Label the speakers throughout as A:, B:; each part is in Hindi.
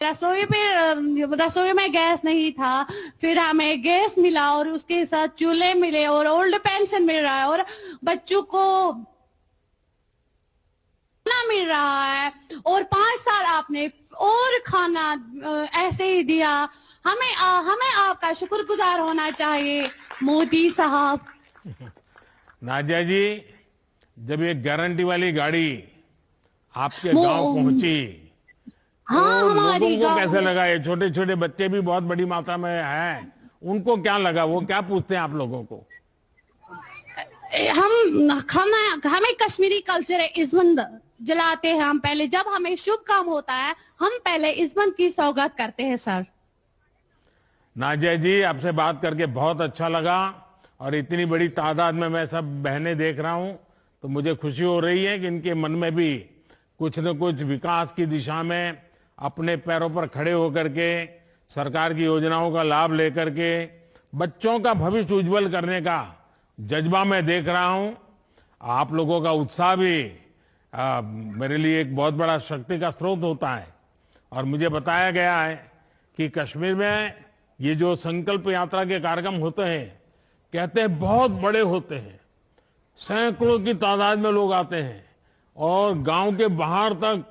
A: रसोई में गैस नहीं था, फिर हमें गैस मिला और उसके साथ चूल्हे मिले और ओल्ड पेंशन मिल रहा है और बच्चों को खाना मिल रहा है और 5 साल आपने और खाना ऐसे ही दिया। हमें आपका शुक्रगुजार होना चाहिए मोदी साहब।
B: नाजिया जी, जब ये गारंटी वाली गाड़ी आपके गांव पहुंची तो
A: हाँ,
B: लोगों
A: हमारी
B: को
A: गाँव
B: कैसे लगा? ये छोटे छोटे बच्चे भी बहुत बड़ी मात्रा में हैं, उनको क्या लगा? वो क्या पूछते हैं आप लोगों को?
A: हमें कश्मीरी कल्चर है, इज़्ज़त जलाते हैं हम पहले। जब हमें शुभ काम होता है हम पहले इज़्ज़त की सौगात करते हैं सर।
B: नाजिया जी, आपसे बात करके बहुत अच्छा लगा और इतनी बड़ी तादाद में मैं सब बहनें देख रहा हूं तो मुझे खुशी हो रही है कि इनके मन में भी कुछ न कुछ विकास की दिशा में अपने पैरों पर खड़े होकर के सरकार की योजनाओं का लाभ लेकर के बच्चों का भविष्य उज्जवल करने का जज्बा मैं देख रहा हूं। आप लोगों का उत्साह भी मेरे लिए एक बहुत बड़ा शक्ति का स्रोत होता है। और मुझे बताया गया है कि कश्मीर में ये जो संकल्प यात्रा के कार्यक्रम होते हैं, कहते हैं बहुत बड़े होते हैं, सैकड़ों की तादाद में लोग आते हैं और गांव के बाहर तक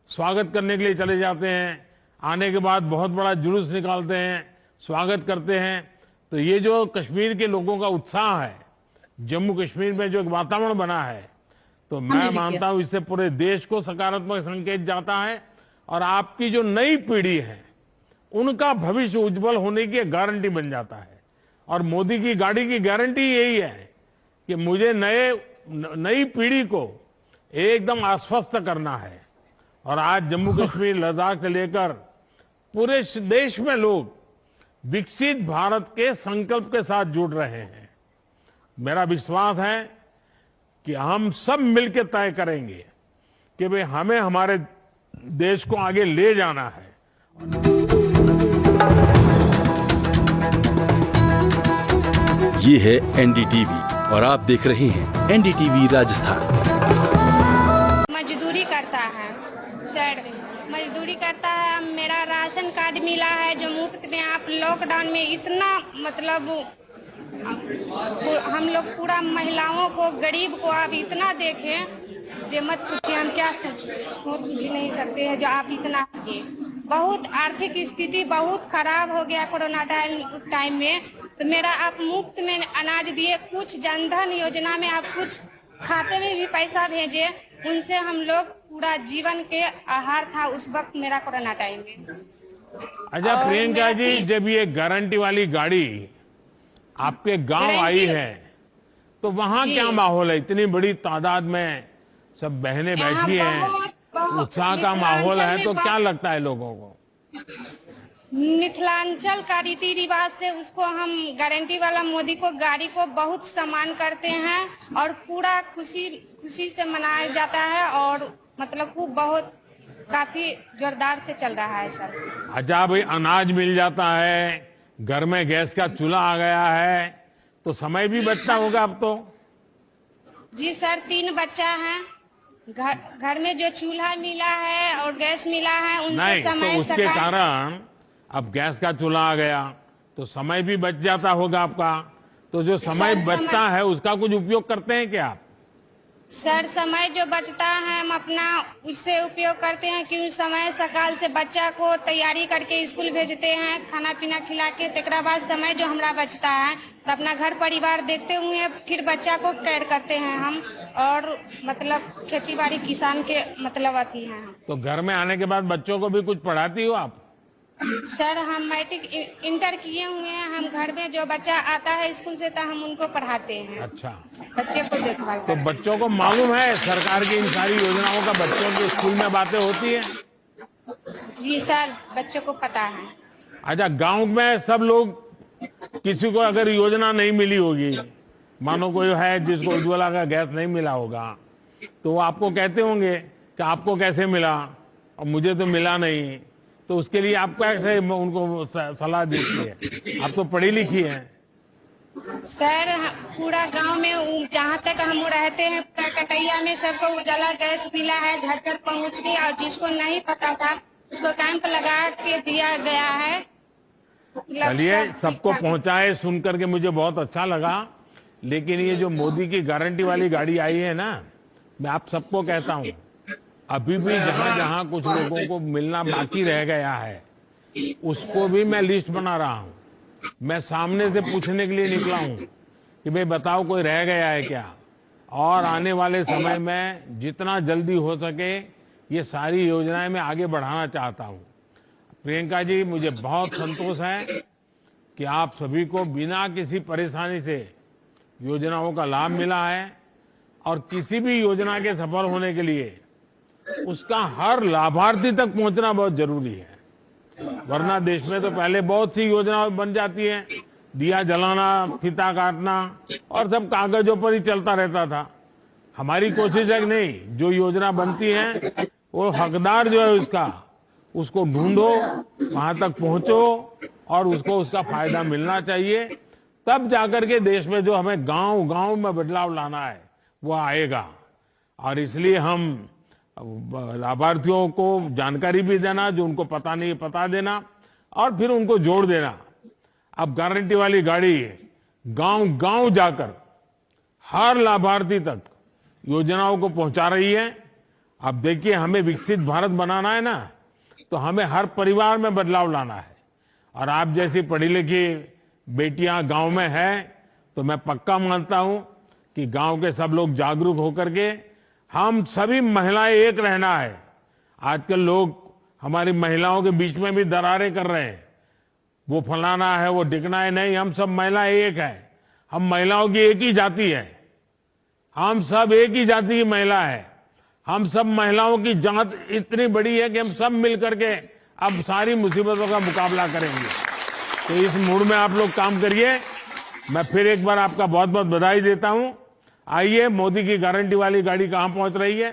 B: स्वागत करने के लिए चले जाते हैं। आने के बाद बहुत बड़ा जुलूस निकालते हैं, स्वागत करते हैं। तो ये जो कश्मीर के लोगों का उत्साह है, जम्मू कश्मीर में जो एक वातावरण बना है, तो मैं मानता हूं इससे पूरे देश को सकारात्मक संकेत जाता है और आपकी जो नई पीढ़ी है उनका भविष्य उज्जवल होने की गारंटी बन जाता है। और मोदी की गाड़ी की गारंटी यही है कि मुझे नई पीढ़ी को एकदम आश्वस्त करना है। और आज जम्मू कश्मीर, लद्दाख से लेकर पूरे देश में लोग विकसित भारत के संकल्प के साथ जुड़ रहे हैं। मेरा विश्वास है कि हम सब मिलकर तय करेंगे कि भाई हमें हमारे देश को आगे ले जाना है।
C: ये है एनडीटीवी और आप देख रहे हैं एनडीटीवी राजस्थान।
D: मजदूरी करता है सर, मजदूरी करता है। मेरा राशन कार्ड मिला है जो मुफ्त में। आप लॉकडाउन में इतना मतलब हम लोग पूरा महिलाओं को, गरीब को आप इतना देखें जे मत पूछिए। हम क्या सोच भी नहीं सकते हैं जो आप इतना किए। बहुत आर्थिक स्थिति बहुत खराब हो गया कोरोना टाइम में। तो मेरा आप मुफ्त में अनाज दिए, कुछ जनधन योजना में आप कुछ खाते में भी पैसा भेजे, उनसे हम लोग पूरा जीवन के आहार था उस वक्त मेरा कोरोना टाइम में।
B: अच्छा प्रियंका जी, जब ये गारंटी वाली गाड़ी आपके गांव आई है तो वहां क्या माहौल है? इतनी बड़ी तादाद में सब बहनें बैठी हैं, उत्साह का माहौल है, तो क्या लगता है लोगों को?
D: मिथिलांचल का रीति रिवाज से उसको हम गारंटी वाला मोदी को गाड़ी को बहुत सम्मान करते हैं और पूरा खुशी से मनाया जाता है और मतलब खूब बहुत काफी जोरदार से चल रहा है सर।
B: अच्छा भाई, अनाज मिल जाता है, घर में गैस का चूल्हा आ गया है, तो समय भी बचता होगा अब तो?
D: जी सर, 3 बच्चा है, घर में जो चूल्हा मिला है और गैस मिला है उनसे
B: नहीं,
D: समय
B: तो उसके कारण अब गैस का चूल्हा आ गया तो समय भी बच जाता होगा आपका। तो जो समय बचता है उसका कुछ उपयोग करते हैं क्या आप?
D: सर, समय जो बचता है हम अपना उससे उपयोग करते हैं कि उस समय सकाल से बच्चा को तैयारी करके स्कूल भेजते हैं, खाना पीना खिला के। तेकरा बाद समय जो हमारा बचता है तो अपना घर परिवार देखते हुए फिर बच्चा को केयर करते हैं हम। और मतलब खेती बाड़ी किसान के मतलब अथी हैं हम।
B: तो घर में आने के बाद बच्चों को भी कुछ पढ़ाती हो आप?
D: सर, हम मैट्रिक इंटर किए हुए हैं। हम घर में जो बच्चा आता है स्कूल से तो हम उनको पढ़ाते हैं।
B: अच्छा,
D: बच्चे को देखभाल।
B: तो बच्चों को मालूम है सरकार की इन सारी योजनाओं का? बच्चों के स्कूल में बातें होती है?
D: जी सर, बच्चों को पता है।
B: अच्छा, गांव में सब लोग, किसी को अगर योजना नहीं मिली होगी, मानो कोई है जिसको उज्ज्वला का गैस नहीं मिला होगा, तो वो आपको कहते होंगे कि आपको कैसे मिला और मुझे तो मिला नहीं। तो उसके लिए आप कैसे उनको सलाह देती है? आप तो पढ़ी लिखी हैं।
D: सर, पूरा गांव में जहाँ तक हम रहते हैं कटैया में सबको उजाला गैस मिला है, घर तक पहुँच गई। और जिसको नहीं पता था उसको कैंप लगा के दिया गया है। मतलब
B: चलिए,
D: सब
B: सबको
D: ठीक-ठाक।
B: पहुंचाए सुन करके मुझे बहुत अच्छा लगा। लेकिन ये जो मोदी की गारंटी वाली गाड़ी आई है ना, मैं आप सबको कहता हूं, अभी भी जहां जहां कुछ लोगों को मिलना बाकी रह गया है, उसको भी मैं लिस्ट बना रहा हूं। मैं सामने से पूछने के लिए निकला हूं कि भाई बताओ कोई रह गया है क्या, और आने वाले समय में जितना जल्दी हो सके ये सारी योजनाएं मैं आगे बढ़ाना चाहता हूं। प्रियंका जी, मुझे बहुत संतोष है कि आप सभी को बिना किसी परेशानी से योजनाओं का लाभ मिला है, और किसी भी योजना के सफल होने के लिए उसका हर लाभार्थी तक पहुंचना बहुत जरूरी है। वरना देश में तो पहले बहुत सी योजनाएं बन जाती हैं, दिया जलाना, फीता काटना और सब कागजों पर ही चलता रहता था। हमारी कोशिश है कि नहीं, जो योजना बनती है वो हकदार जो है उसको ढूंढो, वहां तक पहुंचो और उसको उसका फायदा मिलना चाहिए। तब जाकर के देश में जो हमें गांव गांव में बदलाव लाना है वो आएगा। और इसलिए हम लाभार्थियों को जानकारी भी देना, जो उनको पता नहीं पता देना, और फिर उनको जोड़ देना। अब गारंटी वाली गाड़ी गांव गांव जाकर हर लाभार्थी तक योजनाओं को पहुंचा रही है। अब देखिए, हमें विकसित भारत बनाना है ना, तो हमें हर परिवार में बदलाव लाना है। और आप जैसी पढ़ी लिखी बेटियां गांव में हैं, तो मैं पक्का मानता हूं कि गांव के सब लोग जागरूक होकर के हम सभी महिलाएं एक रहना है। आजकल लोग हमारी महिलाओं के बीच में भी दरारें कर रहे हैं, वो फलाना है, वो डिकना है। नहीं, हम सब महिलाएं एक है। हम महिलाओं की एक ही जाति है, हम सब एक ही जाति की महिला है। हम सब महिलाओं की जात इतनी बड़ी है कि हम सब मिल करके अब सारी मुसीबतों का मुकाबला करेंगे। तो इस मूड में आप लोग काम करिए। मैं फिर एक बार आपका बहुत बहुत बधाई देता हूं। आइए, मोदी की गारंटी वाली गाड़ी कहां पहुंच रही है?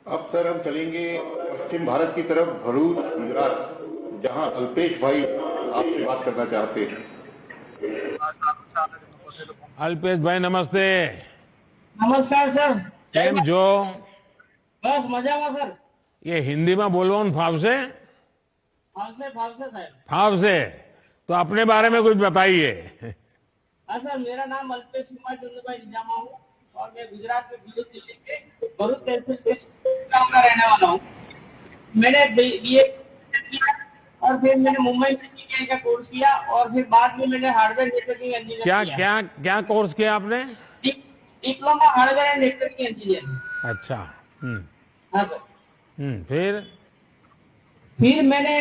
E: अब सर हम चलेंगे पश्चिम भारत की तरफ, भरूच, गुजरात, जहां अल्पेश भाई आपसे बात करना चाहते हैं।
B: अल्पेश भाई नमस्ते।
F: नमस्कार सर।
B: કેમ છો?
F: बस मजाમાં सर।
B: ये हिंदी में बोलवान फावसे?
F: फावसे साहब।
B: फाव से तो अपने बारे में कुछ बताइए।
F: हाँ सर, मेरा नाम अल्पेश कुमार चंद्रभाई निजामा हूँ और मैं गुजरात में भरूच जिले के भरूच तहसील के गांव का रहने वाला हूँ। मैंने बीए किया और फिर मैंने मुंबई में सीटीआई का कोर्स किया और फिर बाद में मैंने हार्डवेयर नेटवर्किंग इंजीनियर
B: क्या
F: किया।
B: क्या क्या कोर्स किया आपने?
F: Diploma hardware and networking engineer.
B: अच्छा।
F: हाँ सर।
B: फिर
F: मैंने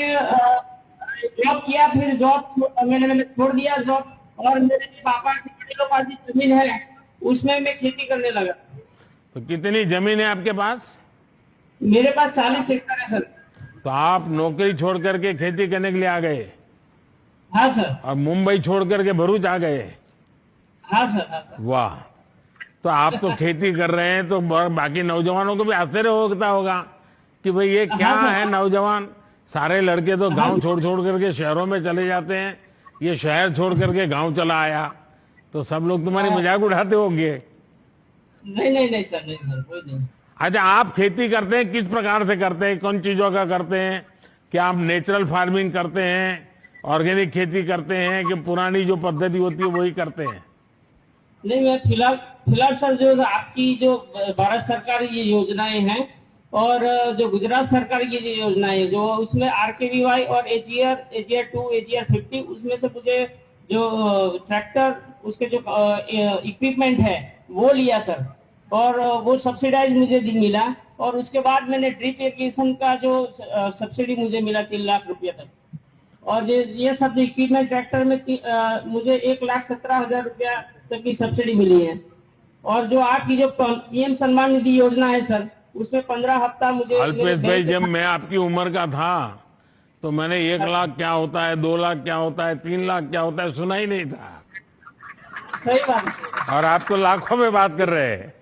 F: जॉब किया, फिर जॉब मैंने छोड़ दिया जॉब, और मेरे पापा की किलो पास जमीन है, उसमें मैं खेती करने लगा।
B: तो कितनी जमीन है आपके पास?
F: मेरे पास 40 एकड़ है सर।
B: तो आप नौकरी छोड़ करके खेती करने के लिए आ गए?
F: हाँ सर।
B: और मुंबई छोड़ करके भरूच आ गए?
F: हाँ सर। हाँ सर।
B: वाह। तो आप तो खेती कर रहे हैं, तो बाकी नौजवानों को भी आश्चर्य होता होगा कि भाई ये क्या है नौजवान, सारे लड़के तो गांव छोड़ करके शहरों में चले जाते हैं, ये शहर छोड़ करके गांव चला आया। तो सब लोग तुम्हारी मजाक उड़ाते होंगे।
F: नहीं सर, नहीं सर, कोई नहीं।
B: अच्छा, आप खेती करते हैं, किस प्रकार से करते हैं, कौन चीजों का करते हैं? क्या आप नेचुरल फार्मिंग करते हैं, ऑर्गेनिक खेती करते हैं, कि पुरानी जो पद्धति होती है वही करते हैं?
F: नहीं, मैं फिलहाल सर जो आपकी जो भारत सरकार ये योजनाएं हैं और जो गुजरात सरकार की जो योजनाएं है, जो उसमें RKVY और AGR 2, AGR 50, उसमें से मुझे जो ट्रैक्टर, उसके जो इक्विपमेंट है वो लिया सर, और वो सब्सिडाइज मुझे मिला। और उसके बाद मैंने ड्रिप इरिगेशन का जो सब्सिडी मुझे मिला 3 लाख रुपया तक। और ये सब इक्विपमेंट ट्रैक्टर में मुझे 1,17,000 रुपया तक की सब्सिडी मिली है। और जो आपकी जो PM सम्मान निधि योजना है सर, उसमें 15 हफ्ता मुझे।
B: अल्पेश भाई, जब मैं आपकी उम्र का था तो मैंने 1 लाख क्या होता है, 2 लाख क्या होता है, 3 लाख क्या होता है सुना ही नहीं था।
F: सही बात है।
B: और आप तो लाखों में बात कर रहे हैं।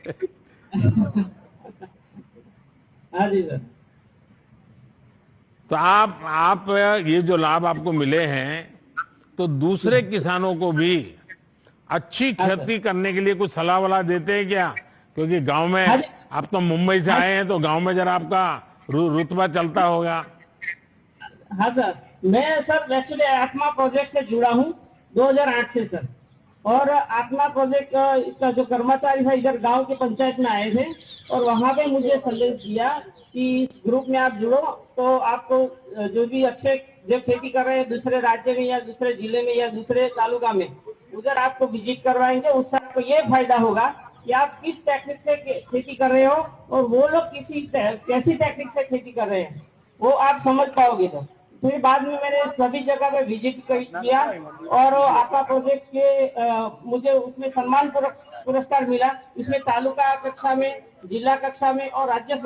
F: हाँ जी सर।
B: तो आप ये जो लाभ आपको मिले हैं, तो दूसरे किसानों को भी अच्छी खेती करने के लिए कुछ सलाह वला देते हैं क्या? क्योंकि गांव में आप तो मुंबई से आए हैं, तो गांव में जरा आपका रुतबा चलता होगा।
F: हाँ सर, मैं सर एक्चुअली आत्मा प्रोजेक्ट से जुड़ा हूँ 2008 से सर। और आत्मा प्रोजेक्ट का जो कर्मचारी है इधर गांव के पंचायत में आए थे और वहां पे मुझे संदेश दिया कि इस ग्रुप में आप जुड़ो तो आपको जो भी अच्छे जो खेती कर रहे हैं दूसरे राज्य में या दूसरे जिले में या दूसरे तालुका में उधर आपको विजिट करवाएंगे। उससे आपको ये फायदा होगा कि आप किस टेक्निक से खेती कर रहे हो और वो लोग कैसी टेक्निक से खेती कर रहे हैं वो आप समझ पाओगे। तो फिर बाद में मैंने सभी जगह पे विजिट किया और आपका प्रोजेक्ट के मुझे उसमें सम्मान पुरस्कार मिला। इसमें तालुका कक्षा में, जिला कक्षा में और राज्य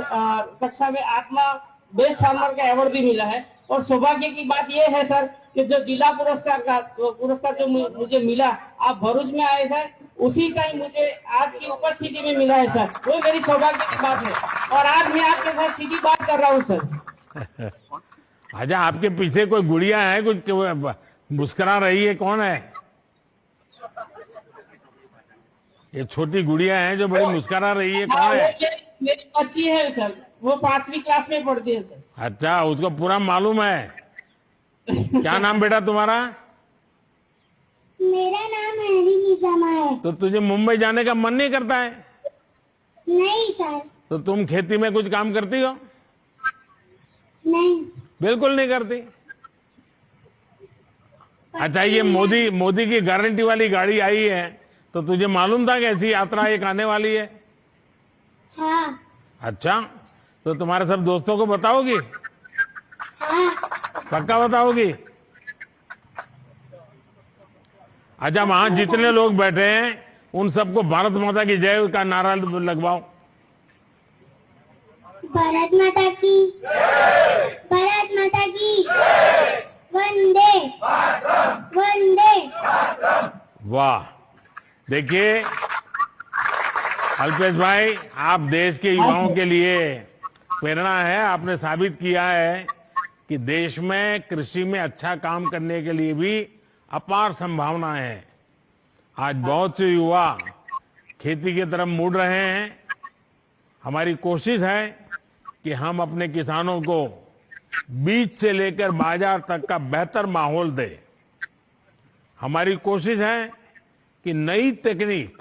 F: कक्षा में आत्मा बेस्ट फार्मर का अवार्ड भी मिला है। और सौभाग्य की बात यह है सर कि जो जिला पुरस्कार जो मुझे मिला, आप भरूच में आए थे, उसी का ही मुझे आपकी उपस्थिति में मिला है सर। वो मेरी सौभाग्य की बात है और आज मैं आपके साथ सीधी बात कर रहा हूँ सर।
B: अच्छा, आपके पीछे कोई गुड़िया है कुछ मुस्कुरा रही है, कौन है? ये छोटी गुड़िया है जो बड़ी मुस्कुरा रही है, कौन है?
F: मेरी बच्ची है सर, वो 5वीं क्लास में पढ़ती है सर।
B: अच्छा, उसको पूरा मालूम है। क्या नाम बेटा तुम्हारा?
G: मेरा नाम हैरी निजामा है।
B: तो तुझे मुंबई जाने का मन नहीं करता है?
G: नहीं सर।
B: तो तुम खेती में कुछ काम करती हो?
G: नहीं।
B: बिल्कुल नहीं करती। अच्छा, ये मोदी की गारंटी वाली गाड़ी आई है तो तुझे मालूम था कि ऐसी यात्रा एक आने वाली है?
G: हाँ।
B: अच्छा, तो तुम्हारे सब दोस्तों को बताओगी?
G: हाँ।
B: पक्का बताओगी? अच्छा, वहां जितने लोग बैठे हैं उन सबको भारत माता की जय का नारा लगवाओ।
G: भारत माता की, भारत माता की, वंदे वंदे।
B: वाह, देखिए अल्पेश भाई, आप देश के युवाओं के लिए प्रेरणा है। आपने साबित किया है कि देश में कृषि में अच्छा काम करने के लिए भी अपार संभावनाएं हैं। आज बहुत से युवा खेती की तरफ मुड़ रहे हैं। हमारी कोशिश है कि हम अपने किसानों को बीज से लेकर बाजार तक का बेहतर माहौल दें। हमारी कोशिश है कि नई तकनीक,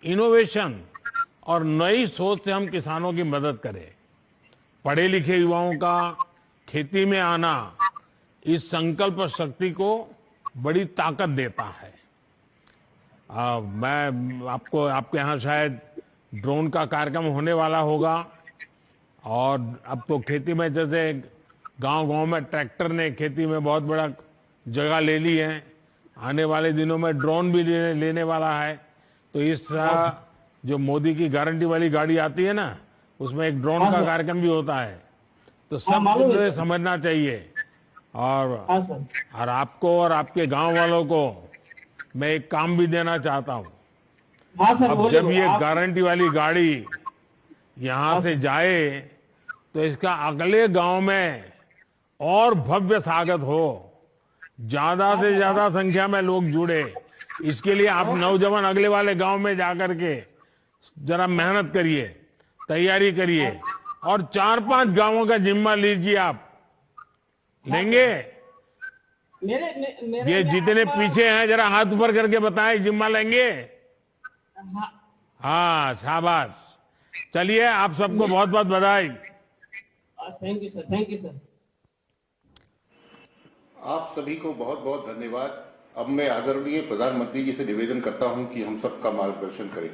B: इनोवेशन और नई सोच से हम किसानों की मदद करें। पढ़े लिखे युवाओं का खेती में आना इस संकल्प शक्ति को बड़ी ताकत देता है। मैं आपके यहाँ शायद ड्रोन का कार्यक्रम होने वाला होगा और अब तो खेती में जैसे गांव-गांव में ट्रैक्टर ने खेती में बहुत बड़ा जगह ले ली है। आने वाले दिनों में ड्रोन भी लेने वाला है। तो इस जो मोदी की गारंटी वाली गाड़ी आती है ना, उसमें एक ड्रोन का कार्यक्रम भी होता है। तो सब कुछ समझना चाहिए। और आपको और आपके गांव वालों को मैं एक काम भी देना चाहता हूं। अब जब ये गारंटी वाली गाड़ी यहां से जाए तो इसका अगले गांव में और भव्य स्वागत हो, ज्यादा से ज्यादा संख्या में लोग जुड़े। इसके लिए आप नौजवान अगले वाले गांव में जाकर के जरा मेहनत करिए, तैयारी करिए और 4-5 गांवों का जिम्मा लीजिए। आप लेंगे? ये जितने पीछे हैं जरा हाथ ऊपर करके बताएं, जिम्मा लेंगे? हाँ, शाबाश। चलिए, आप सबको बहुत बहुत बधाई।
F: Thank you sir, thank you sir.
E: आप सभी को बहुत बहुत धन्यवाद। अब मैं आदरणीय प्रधानमंत्री जी से निवेदन करता हूं कि हम सबका मार्गदर्शन करें।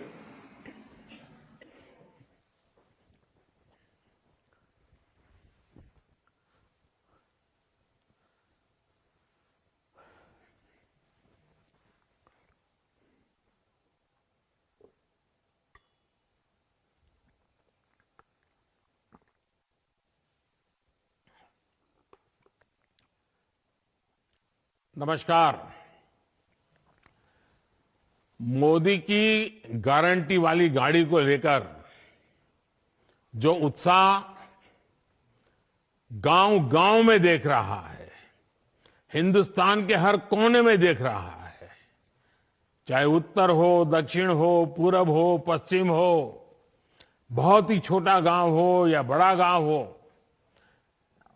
B: नमस्कार। मोदी की गारंटी वाली गाड़ी को लेकर जो उत्साह गांव-गांव में देख रहा है, हिंदुस्तान के हर कोने में देख रहा है, चाहे उत्तर हो, दक्षिण हो, पूरब हो, पश्चिम हो, बहुत ही छोटा गांव हो या बड़ा गांव हो,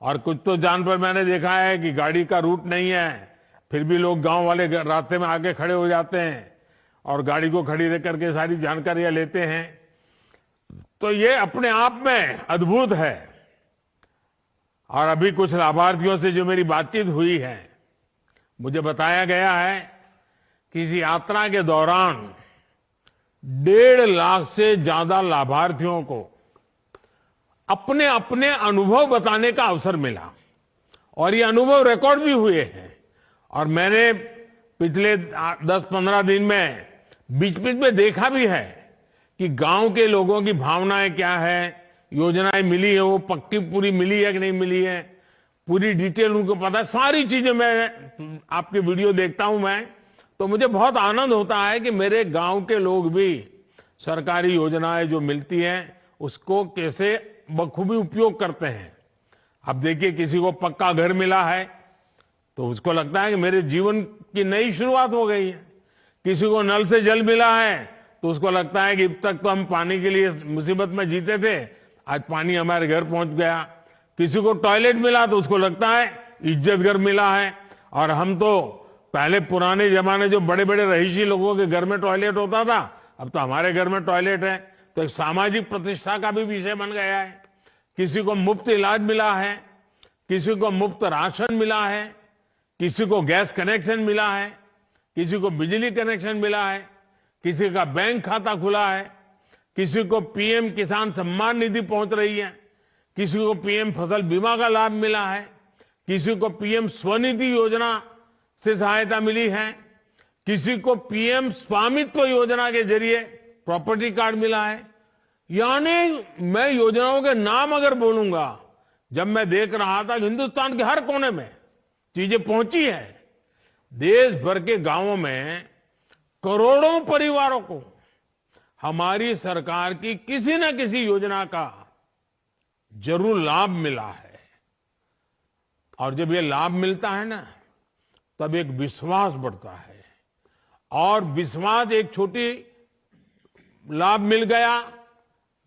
B: और कुछ तो जान पर मैंने देखा है कि गाड़ी का रूट नहीं है, फिर भी लोग गांव वाले रास्ते में आके खड़े हो जाते हैं और गाड़ी को खड़ी रख करके सारी जानकारियां लेते हैं। तो ये अपने आप में अद्भुत है। और अभी कुछ लाभार्थियों से जो मेरी बातचीत हुई है, मुझे बताया गया है कि इस यात्रा के दौरान 1.5 लाख से ज्यादा लाभार्थियों को अपने अपने अनुभव बताने का अवसर मिला और ये अनुभव रिकॉर्ड भी हुए हैं। और मैंने पिछले 10-15 दिन में बीच बीच में देखा भी है कि गांव के लोगों की भावनाएं क्या है, योजनाएं मिली है वो पक्की पूरी मिली है कि नहीं मिली है, पूरी डिटेल उनको पता है। सारी चीजें मैं आपके वीडियो देखता हूं मैं, तो मुझे बहुत आनंद होता है कि मेरे गांव के लोग भी सरकारी योजनाएं जो मिलती हैं उसको कैसे बखूबी उपयोग करते हैं। अब देखिए, किसी को पक्का घर मिला है तो उसको लगता है कि मेरे जीवन की नई शुरुआत हो गई है। किसी को नल से जल मिला है तो उसको लगता है कि अब तक तो हम पानी के लिए मुसीबत में जीते थे, आज पानी हमारे घर पहुंच गया। किसी को टॉयलेट मिला तो उसको लगता है इज्जत घर मिला है। और हम तो पहले पुराने जमाने जो बड़े बड़े रहीशी लोगों के घर में टॉयलेट होता था, अब तो हमारे घर में टॉयलेट है, तो एक सामाजिक प्रतिष्ठा का भी विषय बन गया है। किसी को मुफ्त इलाज मिला है, किसी को मुफ्त राशन मिला है, किसी को गैस कनेक्शन मिला है, किसी को बिजली कनेक्शन मिला है, किसी का बैंक खाता खुला है, किसी को पीएम किसान सम्मान निधि पहुंच रही है, किसी को पीएम फसल बीमा का लाभ मिला है, किसी को पीएम स्वनिधि योजना से सहायता मिली है, किसी को पीएम स्वामित्व योजना के जरिए प्रॉपर्टी कार्ड मिला है। यानी मैं योजनाओं के नाम अगर बोलूंगा, जब मैं देख रहा था कि हिंदुस्तान के हर कोने में चीजें पहुंची है, देश भर के गांवों में करोड़ों परिवारों को हमारी सरकार की किसी न किसी योजना का जरूर लाभ मिला है। और जब ये लाभ मिलता है ना, तब एक विश्वास बढ़ता है। और विश्वास, एक छोटी लाभ मिल गया,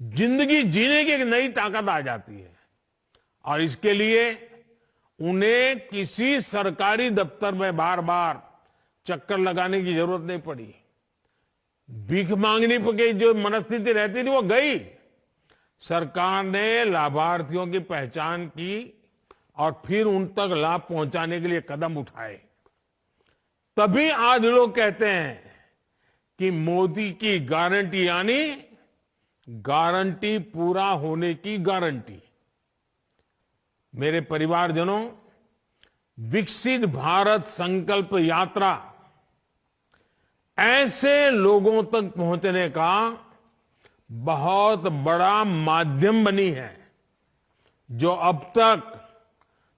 B: जिंदगी जीने की एक नई ताकत आ जाती है। और इसके लिए उन्हें किसी सरकारी दफ्तर में बार बार चक्कर लगाने की जरूरत नहीं पड़ी। भीख मांगने की जो मनस्थिति रहती थी वो गई। सरकार ने लाभार्थियों की पहचान की और फिर उन तक लाभ पहुंचाने के लिए कदम उठाए। तभी आज लोग कहते हैं कि मोदी की गारंटी, यानी गारंटी पूरा होने की गारंटी। मेरे परिवारजनों, विकसित भारत संकल्प यात्रा ऐसे लोगों तक पहुंचने का बहुत बड़ा माध्यम बनी है जो अब तक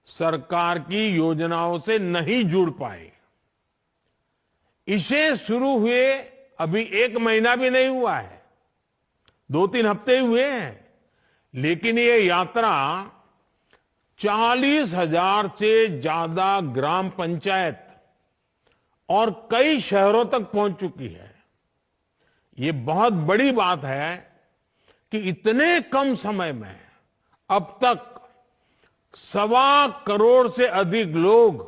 B: सरकार की योजनाओं से नहीं जुड़ पाए। इसे शुरू हुए अभी 1 महीना भी नहीं हुआ है, 2-3 हफ्ते हुए हैं, लेकिन ये यात्रा 40,000 से ज्यादा ग्राम पंचायत और कई शहरों तक पहुंच चुकी है। ये बहुत बड़ी बात है कि इतने कम समय में अब तक 1.25 करोड़ से अधिक लोग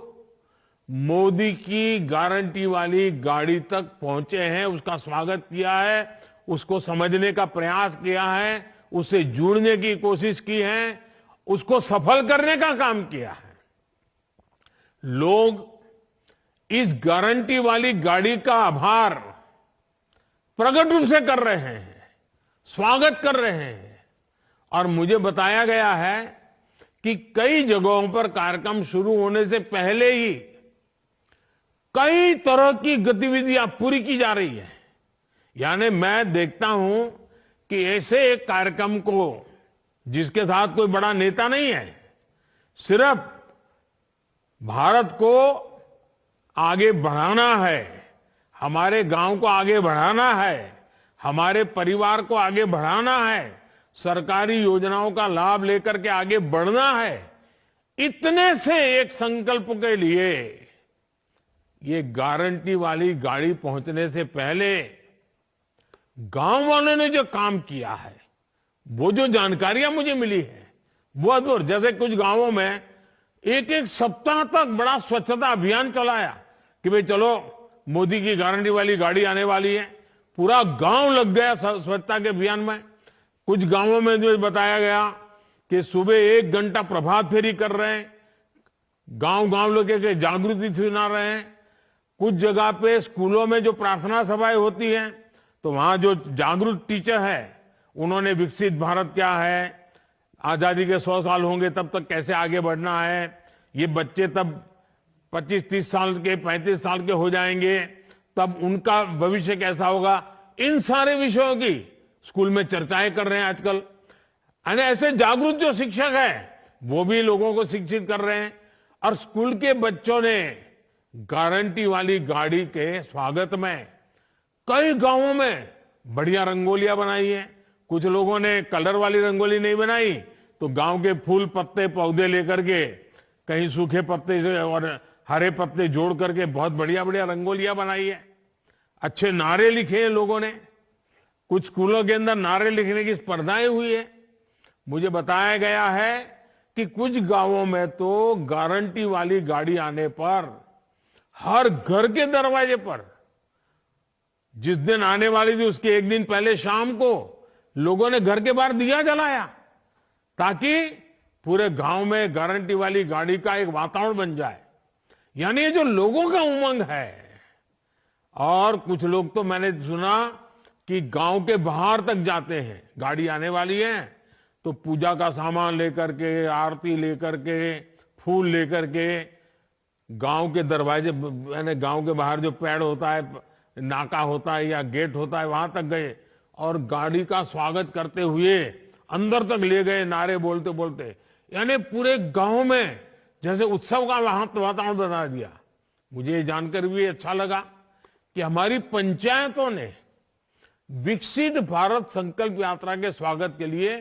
B: मोदी की गारंटी वाली गाड़ी तक पहुंचे हैं, उसका स्वागत किया है, उसको समझने का प्रयास किया है, उससे जुड़ने की कोशिश की है, उसको सफल करने का काम किया है। लोग इस गारंटी वाली गाड़ी का आभार प्रकट रूप से कर रहे हैं, स्वागत कर रहे हैं। और मुझे बताया गया है कि कई जगहों पर कार्यक्रम शुरू होने से पहले ही कई तरह की गतिविधियां पूरी की जा रही है। यानी मैं देखता हूं कि ऐसे एक कार्यक्रम को, जिसके साथ कोई बड़ा नेता नहीं है, सिर्फ भारत को आगे बढ़ाना है, हमारे गांव को आगे बढ़ाना है, हमारे परिवार को आगे बढ़ाना है, सरकारी योजनाओं का लाभ लेकर के आगे बढ़ना है, इतने से एक संकल्प के लिए ये गारंटी वाली गाड़ी पहुंचने से पहले गांव वालों ने जो काम किया है, वो जो जानकारियां मुझे मिली है, बहुत दूर। जैसे कुछ गांवों में एक एक सप्ताह तक बड़ा स्वच्छता अभियान चलाया कि भाई चलो मोदी की गारंटी वाली गाड़ी आने वाली है, पूरा गांव लग गया स्वच्छता के अभियान में। कुछ गांवों में जो बताया गया कि सुबह 1 घंटा प्रभात फेरी कर रहे हैं, गांव गांव लोग के जागृति सुना रहे हैं। कुछ जगह पे स्कूलों में जो प्रार्थना सभाएं होती हैं तो वहां जो जागरूक टीचर है उन्होंने विकसित भारत क्या है, आजादी के 100 साल होंगे तब तक कैसे आगे बढ़ना है, ये बच्चे तब 25-30 साल के 35 साल के हो जाएंगे तब उनका भविष्य कैसा होगा, इन सारे विषयों की स्कूल में चर्चाएं कर रहे हैं आजकल। यानी ऐसे जागरूक जो शिक्षक है वो भी लोगों को शिक्षित कर रहे हैं। और स्कूल के बच्चों ने गारंटी वाली गाड़ी के स्वागत में कई गांवों में बढ़िया रंगोलियां बनाई हैं। कुछ लोगों ने कलर वाली रंगोली नहीं बनाई तो गांव के फूल पत्ते पौधे लेकर के, कहीं सूखे पत्ते से और हरे पत्ते जोड़ करके बहुत बढ़िया बढ़िया रंगोलियां बनाई है। अच्छे नारे लिखे हैं लोगों ने। कुछ स्कूलों के अंदर नारे लिखने की स्पर्धाएं हुई है। मुझे बताया गया है कि कुछ गांवों में तो गारंटी वाली गाड़ी आने पर हर घर के दरवाजे पर, जिस दिन आने वाली थी उसके 1 दिन पहले शाम को लोगों ने घर के बाहर दिया जलाया ताकि पूरे गांव में गारंटी वाली गाड़ी का एक वातावरण बन जाए। यानी ये जो लोगों का उमंग है। और कुछ लोग तो मैंने सुना कि गांव के बाहर तक जाते हैं, गाड़ी आने वाली है तो पूजा का सामान लेकर के, आरती लेकर के, फूल लेकर के गांव के दरवाजे, यानी गांव के बाहर जो पेड़ होता है, नाका होता है या गेट होता है, वहां तक गए और गाड़ी का स्वागत करते हुए अंदर तक ले गए नारे बोलते बोलते। यानी पूरे गांव में जैसे उत्सव का वातावरण बना दिया। मुझे ये जानकर भी अच्छा लगा कि हमारी पंचायतों ने विकसित भारत संकल्प यात्रा के स्वागत के लिए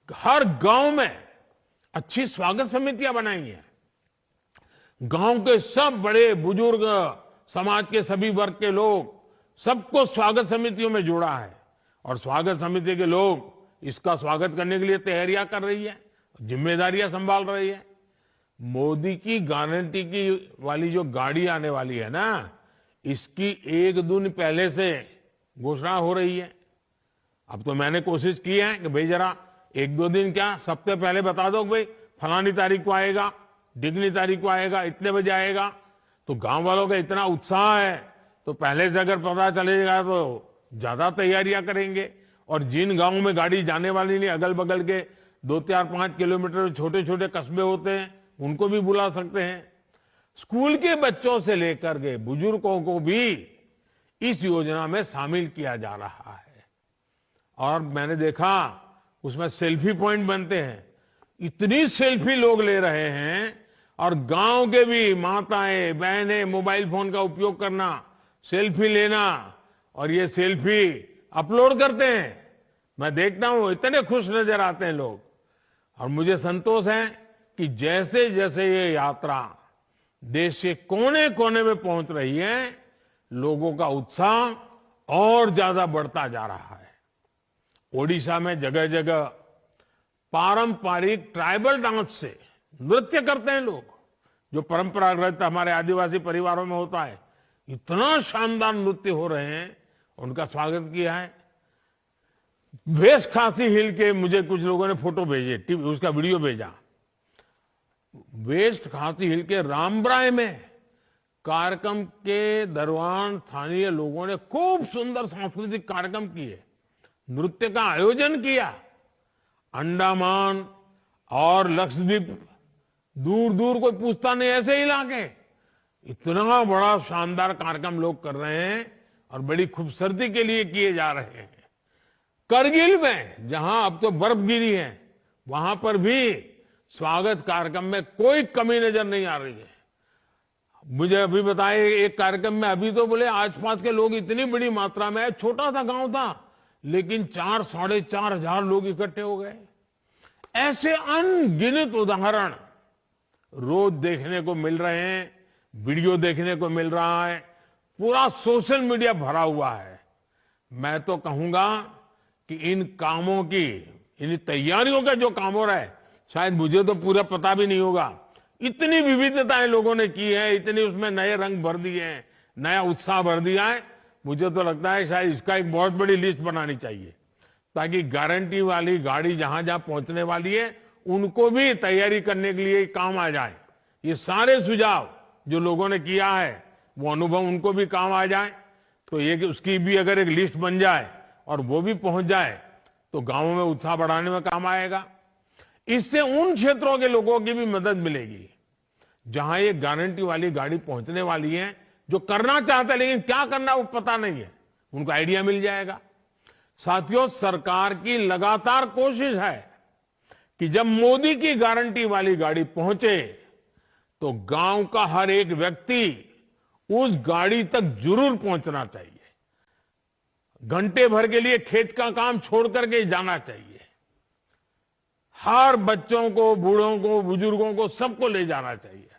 B: हर गांव में अच्छी स्वागत समितियां बनाई हैं। गांव के सब बड़े बुजुर्ग, समाज के सभी वर्ग के लोग, सबको स्वागत समितियों में जोड़ा है और स्वागत समिति के लोग इसका स्वागत करने के लिए तैयारियां कर रही है, जिम्मेदारियां संभाल रही है। मोदी की गारंटी की वाली जो गाड़ी आने वाली है ना, इसकी 1 दिन पहले से घोषणा हो रही है। अब तो मैंने कोशिश की है कि भाई जरा 1-2 दिन क्या, सप्ताह पहले बता दो भाई फलानी तारीख को आएगा, डिगनी तारीख को आएगा, इतने बजे आएगा। तो गांव वालों का इतना उत्साह है तो पहले से अगर पता चलेगा तो ज्यादा तैयारियां करेंगे। और जिन गांवों में गाड़ी जाने वाली नहीं, अगल बगल के 2-4-5 किलोमीटर छोटे छोटे कस्बे होते हैं, उनको भी बुला सकते हैं। स्कूल के बच्चों से लेकर के बुजुर्गों को भी इस योजना में शामिल किया जा रहा है। और मैंने देखा उसमें सेल्फी पॉइंट बनते हैं, इतनी सेल्फी लोग ले रहे हैं। और गांव के भी माताएं बहनें मोबाइल फोन का उपयोग करना, सेल्फी लेना और ये सेल्फी अपलोड करते हैं। मैं देखता हूं इतने खुश नजर आते हैं लोग। और मुझे संतोष है कि जैसे जैसे ये यात्रा देश के कोने कोने में पहुंच रही है, लोगों का उत्साह और ज्यादा बढ़ता जा रहा है। ओडिशा में जगह जगह पारंपरिक ट्राइबल डांस से नृत्य करते हैं लोग, जो परंपरागत हमारे आदिवासी परिवारों में होता है। इतना शानदार नृत्य हो रहे हैं, उनका स्वागत किया है। वेस्ट खासी हिल के मुझे कुछ लोगों ने फोटो भेजे, उसका वीडियो भेजा। वेस्ट खासी हिल के रामब्राय में कार्यक्रम के दौरान स्थानीय लोगों ने खूब सुंदर सांस्कृतिक कार्यक्रम किए, नृत्य का आयोजन किया। अंडमान और लक्षद्वीप, दूर दूर कोई पूछता नहीं, ऐसे इलाके, इतना बड़ा शानदार कार्यक्रम लोग कर रहे हैं और बड़ी खूबसूरती के लिए किए जा रहे हैं। करगिल में जहां अब तो बर्फ गिरी है, वहां पर भी स्वागत कार्यक्रम में कोई कमी नजर नहीं आ रही है। मुझे अभी बताए एक कार्यक्रम में, अभी तो बोले आसपास के लोग इतनी बड़ी मात्रा में, छोटा सा गांव था लेकिन 4-4.5 हजार लोग इकट्ठे हो गए। ऐसे अनगिनत उदाहरण रोज देखने को मिल रहे हैं, वीडियो देखने को मिल रहा है, पूरा सोशल मीडिया भरा हुआ है। मैं तो कहूंगा कि इन कामों की, इन तैयारियों का जो काम हो रहा है, शायद मुझे तो पूरा पता भी नहीं होगा। इतनी विविधताएं लोगों ने की है, इतनी उसमें नए रंग भर दिए हैं, नया उत्साह भर दिया है। मुझे तो लगता है शायद इसका एक बहुत बड़ी लिस्ट बनानी चाहिए, ताकि गारंटी वाली गाड़ी जहां जहां पहुंचने वाली है उनको भी तैयारी करने के लिए काम आ जाए। ये सारे सुझाव जो लोगों ने किया है वो अनुभव उनको भी काम आ जाए। तो ये कि उसकी भी अगर एक लिस्ट बन जाए और वो भी पहुंच जाए तो गांवों में उत्साह बढ़ाने में काम आएगा। इससे उन क्षेत्रों के लोगों की भी मदद मिलेगी जहां ये गारंटी वाली गाड़ी पहुंचने वाली है, जो करना चाहते हैं लेकिन क्या करना वो पता नहीं है, उनको आइडिया मिल जाएगा। साथियों, सरकार की लगातार कोशिश है कि जब मोदी की गारंटी वाली गाड़ी पहुंचे तो गांव का हर एक व्यक्ति उस गाड़ी तक जरूर पहुंचना चाहिए। घंटे भर के लिए खेत का काम छोड़ करके जाना चाहिए। हर बच्चों को, बूढ़ों को, बुजुर्गों को, सबको ले जाना चाहिए।